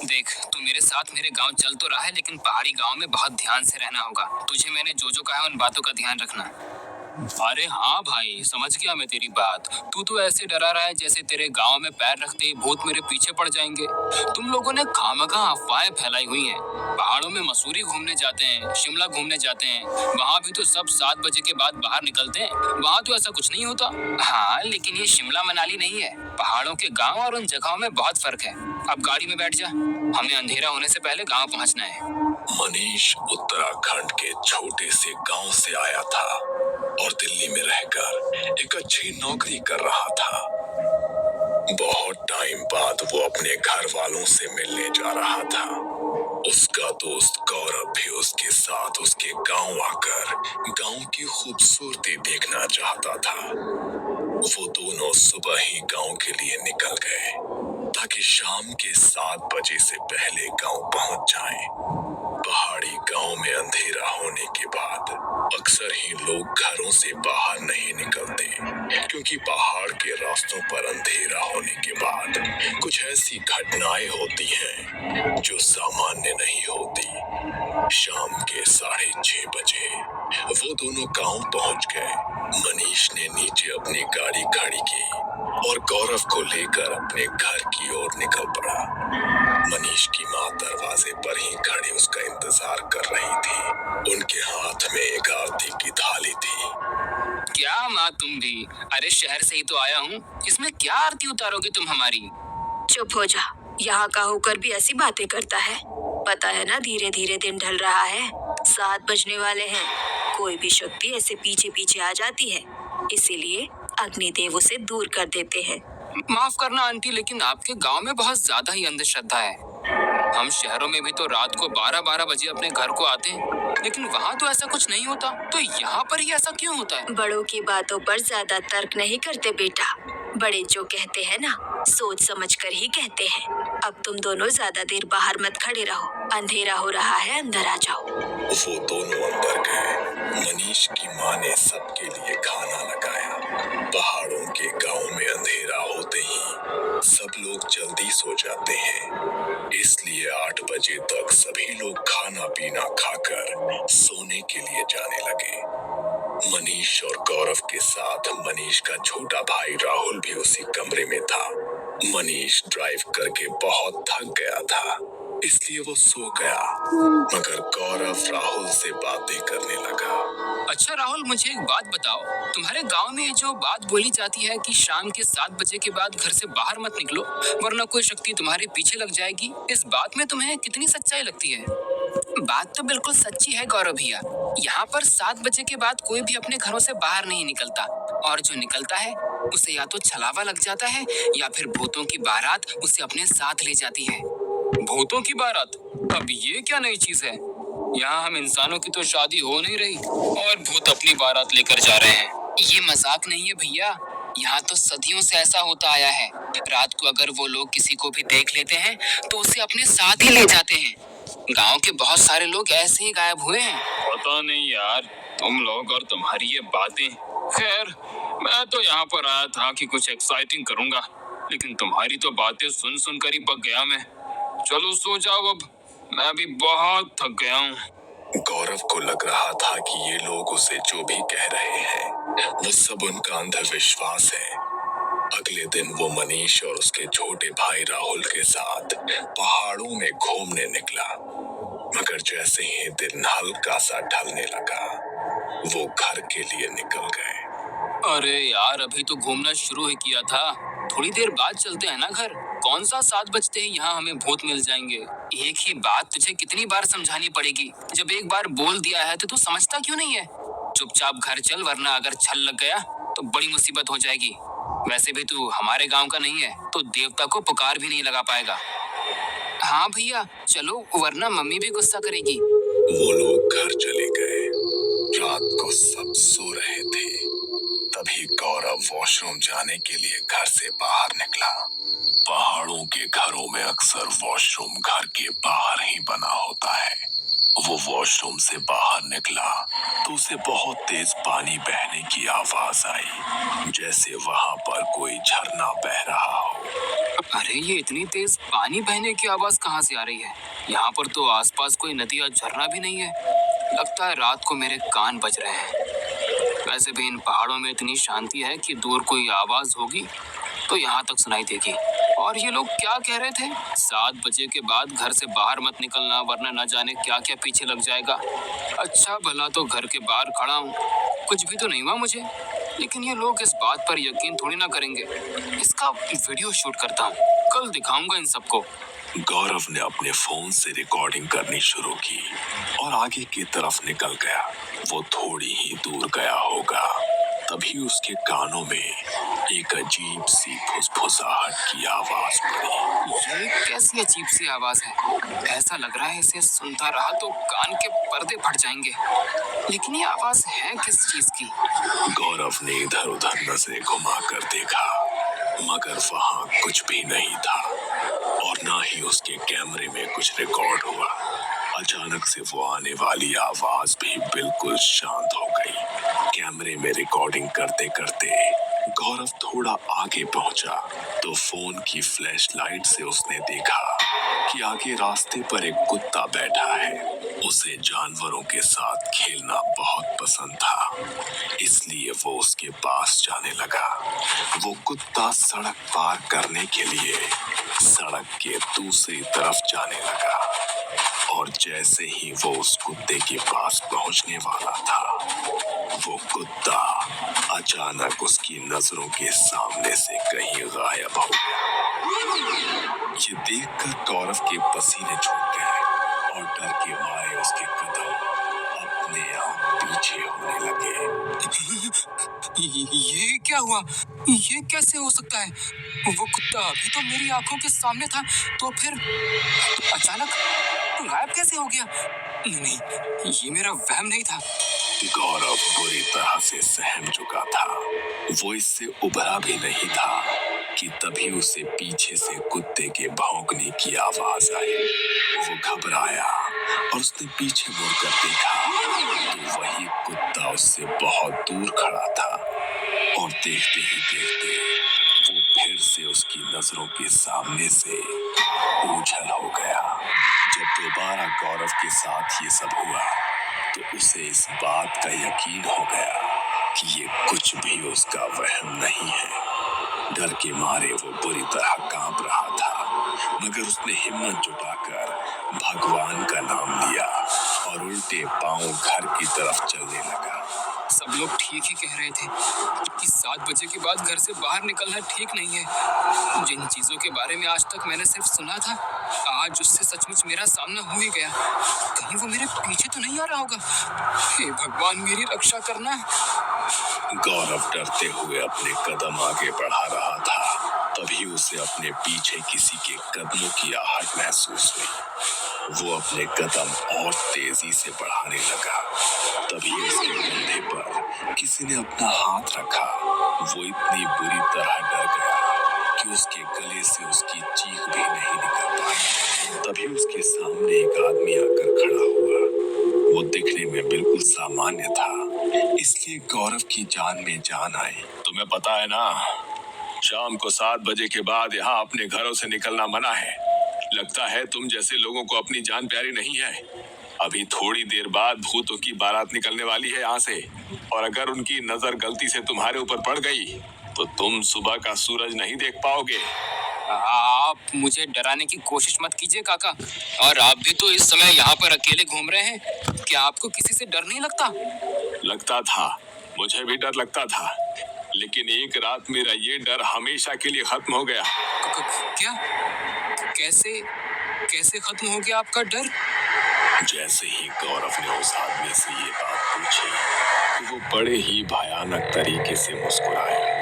देख, तू मेरे साथ मेरे गांव चल तो रहा है, लेकिन पहाड़ी गांव में बहुत ध्यान से रहना होगा। तुझे मैंने जो जो कहा है उन बातों का ध्यान रखना। अरे हाँ भाई, समझ गया मैं तेरी बात। तू तो ऐसे डरा रहा है जैसे तेरे गांव में पैर रखते ही भूत मेरे पीछे पड़ जाएंगे। तुम लोगों ने खामखा अफवाहें फैलाई हुई हैं। पहाड़ों में मसूरी घूमने जाते हैं, शिमला घूमने जाते हैं, वहाँ भी तो सब 7 बजे के बाद बाहर निकलते हैं। वहाँ तो ऐसा कुछ नहीं होता। हाँ, लेकिन ये शिमला मनाली नहीं है। पहाड़ों के गाँव और उन जगहों में बहुत फर्क है। अब गाड़ी में बैठ जा, हमें अंधेरा होने से पहले गाँव पहुँचना है। मनीष उत्तराखंड के छोटे से गांव से आया था और दिल्ली में रहकर एक अच्छी नौकरी कर रहा था। बहुत टाइम बाद वो अपने घर वालों से मिलने जा रहा था। उसका दोस्त गौरव भी उसके साथ उसके गांव आकर गांव की खूबसूरती देखना चाहता था। वो दोनों सुबह ही गांव के लिए निकल गए ताकि शाम के 7 बजे से पहले गांव पहुंच जाएं। पहाड़ी गांव में अंधेरा होने के बाद अक्सर ही लोग घरों से बाहर नहीं निकलते, क्योंकि पहाड़ के रास्तों पर अंधेरा होने के बाद कुछ ऐसी घटनाएं होती हैं जो सामान्य नहीं होती। शाम के 6:30 बजे वो दोनों गांव पहुंच गए। मनीष ने नीचे अपनी गाड़ी खड़ी की और गौरव को लेकर अपने घर की ओर निकल पड़ा। मनीष की माँ दरवाजे पर ही खड़ी उसका इंतजार कर रही थी। उनके हाथ में एक आरती की थाली थी। क्या माँ, तुम भी? अरे शहर से ही तो आया हूँ, इसमें क्या आरती उतारोगे तुम हमारी? चुप हो जा, यहाँ का होकर भी ऐसी बातें करता है। पता है ना, धीरे धीरे दिन ढल रहा है, 7 बजने वाले हैं। कोई भी शक्ति ऐसे पीछे पीछे आ जाती है, इसीलिए अग्निदेव उसे दूर कर देते हैं। माफ करना आंटी, लेकिन आपके गांव में बहुत ज्यादा ही अंधश्रद्धा है। हम शहरों में भी तो रात को 12-12 बजे अपने घर को आते हैं, लेकिन वहाँ तो ऐसा कुछ नहीं होता। तो यहाँ पर ही ऐसा क्यों होता है? बड़ों की बातों पर ज्यादा तर्क नहीं करते बेटा। बड़े जो कहते हैं ना, सोच समझ कर ही कहते हैं। अब तुम दोनों ज्यादा देर बाहर मत खड़े रहो, अंधेरा हो रहा है, अंदर आ जाओ। वो दोनों अंदर गए। मनीष की माँ ने सबके लिए खाना लगाया। पहाड़ों के गांव में अंधेरा होते ही सब लोग जल्दी सो जाते हैं, इसलिए 8 बजे तक सभी लोग खाना पीना खाकर सोने के लिए जाने लगे। मनीष और गौरव के साथ मनीष का छोटा भाई राहुल भी उसी कमरे में था। मनीष ड्राइव करके बहुत थक गया था, इसलिए वो सो गया, मगर गौरव राहुल से बातें करने लगा। अच्छा राहुल, मुझे एक बात बताओ, तुम्हारे गांव में ये जो बात बोली जाती है कि शाम के 7 बजे के बाद घर से बाहर मत निकलो वरना कोई शक्ति तुम्हारे पीछे लग जाएगी, इस बात में तुम्हें कितनी सच्चाई लगती है? बात तो बिल्कुल सच्ची है गौरव भैया। यहाँ पर 7 बजे के बाद कोई भी अपने घरों से बाहर नहीं निकलता, और जो निकलता है उसे या तो छलावा लग जाता है या फिर भूतों की बारात उसे अपने साथ ले जाती है। भूतों की बारात? अब ये क्या नई चीज है? यहाँ हम इंसानों की तो शादी हो नहीं रही और भूत अपनी बारात लेकर जा रहे हैं। ये मजाक नहीं है भैया, यहाँ तो सदियों से ऐसा होता आया है। रात को अगर वो लोग किसी को भी देख लेते हैं तो उसे अपने साथ ही ले जाते हैं। गांव के बहुत सारे लोग ऐसे ही गायब हुए हैं। पता नहीं यार, तुम लोग और तुम्हारी ये बातें। खैर, मैं तो यहाँ पर आया था कि कुछ एक्साइटिंग करूंगा, लेकिन तुम्हारी तो बातें सुन सुन कर ही पक गया मैं। चलो सो जाओ अब, मैं भी बहुत थक गया हूँ। गौरव को लग रहा था कि ये लोग उसे जो भी कह रहे हैं वो सब उनका अंधविश्वास है। अगले दिन वो मनीष और उसके छोटे भाई राहुल के साथ पहाड़ों में घूमने निकला, मगर जैसे ही दिन हल्का सा ढलने लगा वो घर के लिए निकल गए। अरे यार, अभी तो घूमना शुरू ही किया था, थोड़ी देर बाद चलते हैं ना घर। कौन सा 7 बजते ही यहाँ हमें भूत मिल जाएंगे? एक ही बात तुझे कितनी बार समझानी पड़ेगी? जब एक बार बोल दिया है तो तू समझता क्यों नहीं है? चुपचाप घर चल, वरना अगर छल लग गया तो बड़ी मुसीबत हो जाएगी। वैसे भी तू हमारे गांव का नहीं है तो देवता को पुकार भी नहीं लगा पाएगा। हाँ भैया चलो, वरना मम्मी भी गुस्सा करेगी। वो लोग घर चले गए। रात को सब सो रहे थे, तभी गौरव वॉशरूम जाने के लिए घर से बाहर निकला। पहाड़ों के घरों में अक्सर वॉशरूम घर के बाहर ही बना होता है। वो वॉशरूम से बाहर निकला तो उसे बहुत तेज पानी बहने की आवाज आई, जैसे वहां पर कोई झरना बह रहा हो। अरे ये इतनी तेज पानी बहने की आवाज कहाँ से आ रही है? यहाँ पर तो आसपास कोई नदी या झरना भी नहीं है। लगता है रात को मेरे कान बज रहे हैं। वैसे भी इन पहाड़ों में इतनी शांति है कि दूर कोई आवाज होगी तो यहाँ तक सुनाई देगी। और ये लोग क्या कह रहे थे? 7 बजे के बाद घर से बाहर मत निकलना, वरना न जाने क्या क्या पीछे लग जाएगा। अच्छा भला तो घर के बाहर खड़ा हूँ, कुछ भी तो नहीं हुआ मुझे। लेकिन ये लोग इस बात पर यकीन थोड़ी ना करेंगे। इसका वीडियो शूट करता हूँ, कल दिखाऊंगा इन सबको। गौरव ने अपने फोन से रिकॉर्डिंग करनी शुरू की और आगे की तरफ निकल गया। वो थोड़ी ही दूर गया होगा, तभी उसके कानों में एक अजीब सी फुसफुसाहट की आवाज पड़ी। ये कैसी अजीब सी आवाज है? ऐसा लग रहा है इसे सुनता रहा तो कान के पर्दे फट जाएंगे। लेकिन ये आवाज है किस चीज की? गौरव ने इधर उधर नजरें घुमाकर देखा, मगर वहां कुछ भी नहीं था और ना ही उसके कैमरे में कुछ रिकॉर्ड हुआ। अचानक से वो आने वाली आवाज भी बिल्कुल शांत हो गई। कैमरे में रिकॉर्डिंग करते करते गौरव थोड़ा आगे पहुंचा तो फोन की फ्लैशलाइट से उसने देखा कि आगे रास्ते पर एक कुत्ता बैठा है। उसे जानवरों के साथ खेलना बहुत पसंद था, इसलिए वो उसके पास जाने लगा। वो कुत्ता सड़क पार करने के लिए सड़क के दूसरी तरफ जाने लगा और जैसे ही वो उस कुत्ते के पास पहुंचने वाला था, वो कुत्ता अचानक उसकी नजरों के सामने से कहीं गायब हो गया। ये देखकर गौरव के पसीने छूट गए और डर के मारे उसके कदम अपने आप पीछे होने लगे। ये क्या हुआ? ये कैसे हो सकता है? वो कुत्ता अभी तो मेरी आंखों के सामने था, तो फिर अचानक गायब कैसे हो गया? नहीं, ये मेरा वहम नहीं था। गौरव बुरी तरह से सहम चुका था। वो इससे उभरा भी नहीं था कि तभी उसे पीछे से कुत्ते के भौंकने की आवाज आई। वो घबराया और उसने पीछे मुड़कर देखा तो वही कुत्ता उससे बहुत दूर खड़ा था और देखते ही देखते वो फिर से उसकी नजरों के सामने से ओझल हो गया। जब दोबारा गौरव के साथ ये सब हुआ तो उसे इस बात का यकीन हो गया कि ये कुछ भी उसका वहम नहीं है। डर के मारे वो बुरी तरह कांप रहा था, मगर उसने हिम्मत जुटाकर भगवान का नाम लिया और उल्टे पांव घर की तरफ चलने लगा। सब लोग ठीक ही कह रहे थे कि 7 बजे के बाद घर से बाहर निकलना ठीक नहीं है। जिन चीजों के बारे में आज तक मैंने सिर्फ सुना था, आज उससे सचमुच मेरा सामना हो ही गया। कहीं वो मेरे पीछे तो नहीं आ रहा होगा? हे भगवान, मेरी रक्षा करना। गौरव डरते हुए अपने कदम आगे बढ़ा रहा था, तभी उसे अपने पीछे किसी के कदमों की आहट महसूस हुई। वो अपने कदम और तेजी से बढ़ाने लगा, तभी उसके कंधे पर किसी ने अपना हाथ रखा। वो इतनी बुरी तरह डर गया कि उसके गले से उसकी चीख भी नहीं निकल पाई। तभी उसके सामने एक आदमी आकर खड़ा हुआ। वो दिखने में बिल्कुल सामान्य था, इसलिए गौरव की जान में जान आई। तुम्हें पता है ना, शाम को 7 बजे के बाद यहाँ अपने घरों से निकलना मना है। लगता है तुम जैसे लोगों को अपनी जान प्यारी नहीं है। अभी थोड़ी देर बाद भूतों की बारात निकलने वाली है यहाँ से, और अगर उनकी नजर गलती से तुम्हारे ऊपर पड़ गई तो तुम सुबह का सूरज नहीं देख पाओगे। आप मुझे डराने की कोशिश मत कीजिए काका। और आप भी तो इस समय यहाँ पर अकेले घूम रहे हैं। क्या आपको किसी से डर नहीं लगता? लगता था, मुझे भी डर लगता था, लेकिन एक रात मेरा ये डर हमेशा के लिए खत्म हो गया। क्या? कैसे कैसे खत्म हो गया आपका डर? जैसे ही गौरव ने उस आदमी से ये बात पूछी तो वो बड़े ही भयानक तरीके से मुस्कुराया।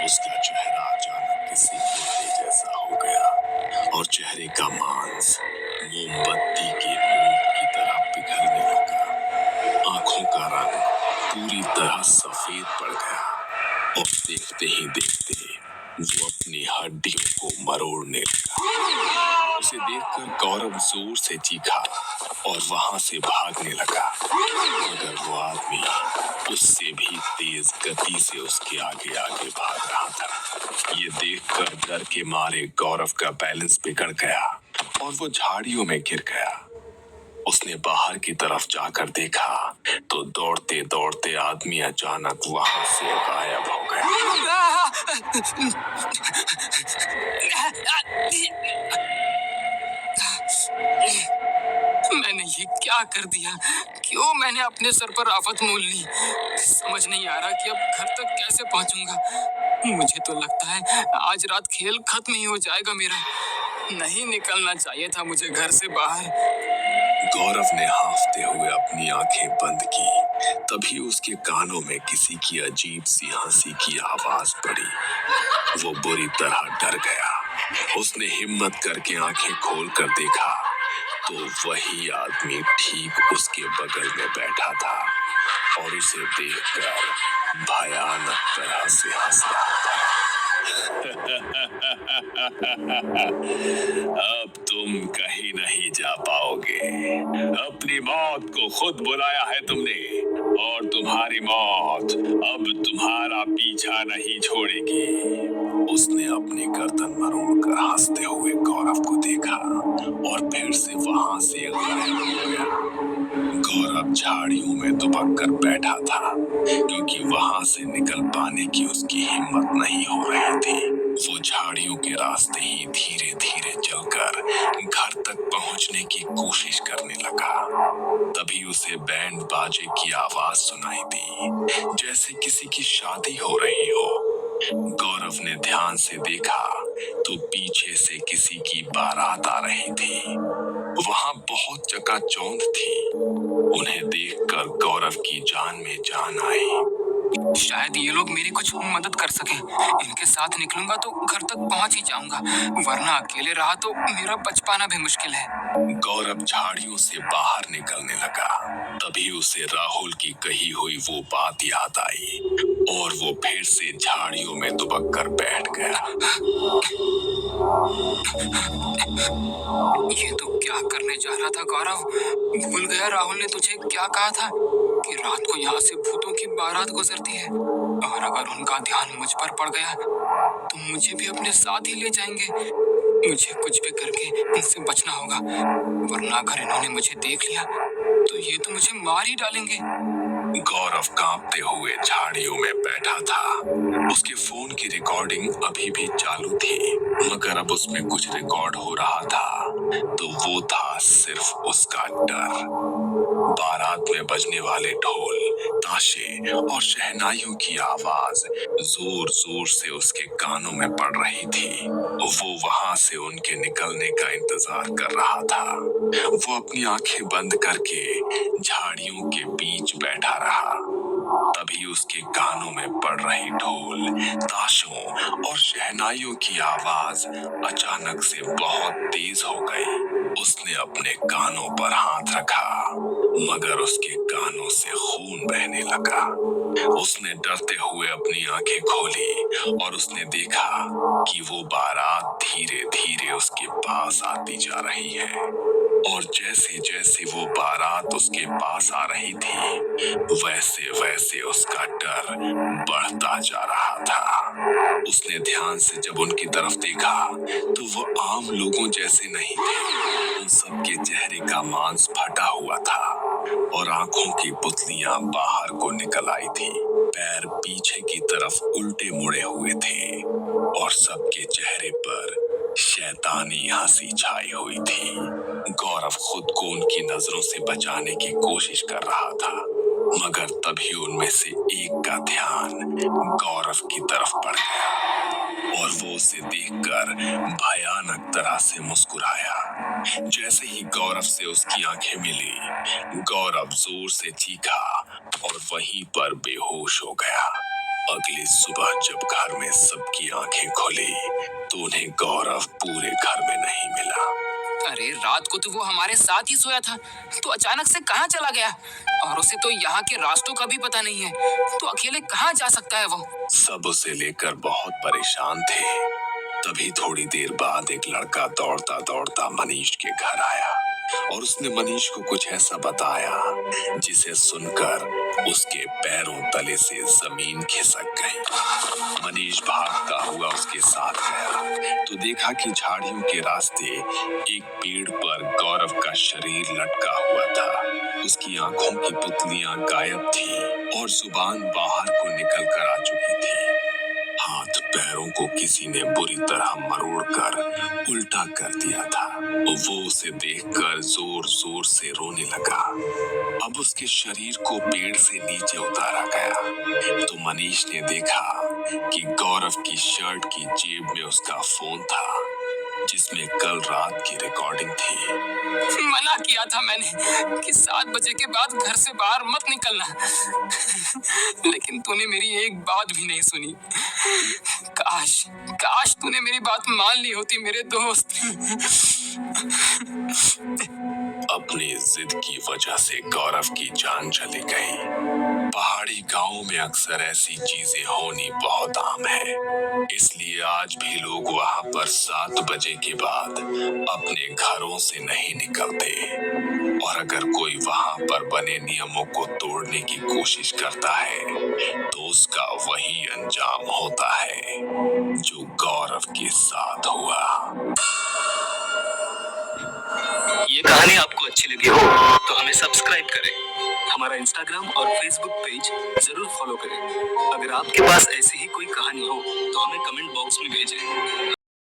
उसका चेहरा अचानक किसी मुर्दे जैसा हो गया और चेहरे का मांस मोमबत्ती के मोम की तरह पिघलने लगा। आंखों का रंग पूरी तरह सफेद पड़ गया और देखते ही देखते वो अपनी हड्डियों को मरोड़ने लगा। उसे देखकर गौरव जोर से चीखा और वहां से भागने लगा, मगर वो आदमी उससे भी तेज गति से उसके आगे आगे भाग रहा था। ये देखकर डर के मारे गौरव का बैलेंस बिगड़ गया और वो झाड़ियों में गिर गया। उसने बाहर की तरफ जाकर देखा तो दौड़ते दौड़ते आदमी अचानक वहां से गायब हो गया। मैंने ये क्या कर दिया? क्यों मैंने अपने सर पर आफत मोल ली? समझ नहीं आ रहा कि अब घर तक कैसे पहुंचूंगा। मुझे तो लगता है आज रात खेल खत्म ही हो जाएगा मेरा। नहीं निकलना चाहिए था मुझे घर से बाहर। गौरव ने हांफते हुए अपनी आंखें बंद की। तभी उसके कानों में किसी की अजीब सी हंसी की आवाज पड़ी। वो बुरी तरह डर गया। उसने हिम्मत करके आंखें खोलकर देखा तो वही आदमी ठीक उसके बगल में बैठा था और उसे देखकर भयानक तरह से हंस रहा था। अब तुम कहीं नहीं जा पाओगे। अपनी मौत को खुद बुलाया है तुमने और तुम्हारी मौत अब तुम्हारा पीछा नहीं छोड़ेगी। उसने अपनी गर्दन मरोड़कर हंसते हुए गौरव को देखा और फिर से वहां से गायब हो गया। गौरव झाड़ियों में दुबक कर बैठा था क्योंकि वहां से निकल पाने की उसकी हिम्मत नहीं हो रही थी। वो झाड़ियों के रास्ते ही धीरे धीरे चलकर घर तक पहुंचने की कोशिश करने लगा। तभी उसे बैंड बाजे की आवाज सुनाई दी, जैसे किसी की शादी हो रही हो। गौरव ने ध्यान से देखा तो पीछे से किसी की बारात आ रही थी। वहां बहुत चकाचौंध थी। उन्हें देखकर गौरव की जान में जान आई। शायद ये लोग मेरी कुछ मदद कर सके। इनके साथ निकलूंगा तो घर तक पहुंच ही जाऊंगा, वरना अकेले रहा तो मेरा बच पाना भी मुश्किल है। गौरव झाड़ियों से बाहर निकलने लगा। तभी उसे राहुल की कही हुई वो बात याद आई और वो फिर से झाड़ियों में दुबक कर बैठ गया। ये तो क्या करने जा रहा था गौरव? भूल गया राहुल ने तुझे क्या कहा था कि रात को यहाँ से भूतों की बारात गुजरती है, और अगर उनका ध्यान मुझ पर पड़ गया तो मुझे भी अपने साथ ही ले जाएंगे। मुझे कुछ भी करके इनसे बचना होगा, वरना अगर इन्होंने मुझे देख लिया तो ये तो मुझे मार ही डालेंगे। गौरव कांपते हुए झाड़ियों में बैठा था। उसके फोन की रिकॉर्डिंग अभी भी चालू थी, मगर अब उसमें कुछ रिकॉर्ड हो रहा था तो वो था सिर्फ उसका डर। बारात में बजने वाले ढोल, ताशे और शहनाइयों की आवाज जोर जोर से उसके कानों में पड़ रही थी। वो वहां से उनके निकलने का इंतजार कर रहा था। वो अपनी आंखें बंद करके झाड़ियों के बीच बैठा रहा। तभी उसके कानों में पड़ रही ढोल, ताशों और शहनाइयों की आवाज अचानक से बहुत तेज हो गई। उसने अपने कानों पर हाथ रखा, मगर उसके कानों से खून बहने लगा। उसने डरते हुए अपनी आंखें खोली और उसने देखा कि वो बारात धीरे धीरे उसके पास आती जा रही है। और जैसे जैसे वो बारात उसके पास आ रही थी, वैसे वैसे उसका डर बढ़ता जा रहा था। उसने ध्यान से जब उनकी तरफ देखा तो वो आम लोगों जैसे नहीं थे। उन सबके चेहरे का मांस फटा हुआ था और आंखों की पुतलियां बाहर को निकल आई थी। पैर पीछे की तरफ उल्टे मुड़े हुए थे और सबके चेहरे पर शैतानी हंसी छाई हुई थी। गौरव खुद को उनकी नजरों से बचाने की कोशिश कर रहा था, मगर तभी उनमें से एक का ध्यान गौरव की तरफ पड़ गया और वो उसे देखकर भयानक तरह से मुस्कुराया। जैसे ही गौरव से उसकी आंखें मिली, गौरव जोर से चीखा और वहीं पर बेहोश हो गया। अगली सुबह जब घर में सबकी आंखें खुली तो उन्हें गौरव पूरे घर में नहीं मिला। अरे रात को तो वो हमारे साथ ही सोया था, तो अचानक से कहाँ चला गया? और उसे तो यहाँ के रास्तों का भी पता नहीं है, तो अकेले कहाँ जा सकता है वो? सब उसे लेकर बहुत परेशान थे। तभी थोड़ी देर बाद एक लड़का दौड़ता दौड़ता मनीष के घर आया और उसने मनीष को कुछ ऐसा बताया जिसे सुनकर उसके पैरों तले से जमीन खिसक गई। मनीष भागता हुआ उसके साथ गया तो देखा कि झाड़ियों के रास्ते एक पेड़ पर गौरव का शरीर लटका हुआ था। उसकी आंखों की पुतलियां गायब थी और जुबान बाहर को निकल कर आ चुकी थी। हाथ पैरों को किसी ने बुरी तरह मरोड़कर उल्टा कर दिया था और वो उसे देखकर जोर जोर से रोने लगा। अब उसके शरीर को पेड़ से नीचे उतारा गया तो मनीष ने देखा कि गौरव की शर्ट की जेब में उसका फोन था जिसमें कल रात की रिकॉर्डिंग थी। मना किया था मैंने कि 7 बजे के बाद घर से बाहर मत निकलना, लेकिन तूने मेरी एक बात भी नहीं सुनी। काश काश तूने मेरी बात मान ली होती मेरे दोस्त। अपनी जिद की वजह से गौरव की जान चली गई। पहाड़ी गांवों में अक्सर ऐसी चीजें होनी बहुत आम है, इसलिए आज भी लोग वहां पर 7 बजे के बाद अपने घरों से नहीं निकलते और अगर कोई वहां पर बने नियमों को तोड़ने की कोशिश करता है तो उसका वही अंजाम होता है जो गौरव के साथ हुआ। ये कहानी आपको अच्छी लगी हो तो हमें सब्सक्राइब करें, हमारा इंस्टाग्राम और फेसबुक पेज जरूर फॉलो करें। अगर आपके पास ऐसी ही कोई कहानी हो तो हमें कमेंट बॉक्स में भेजें।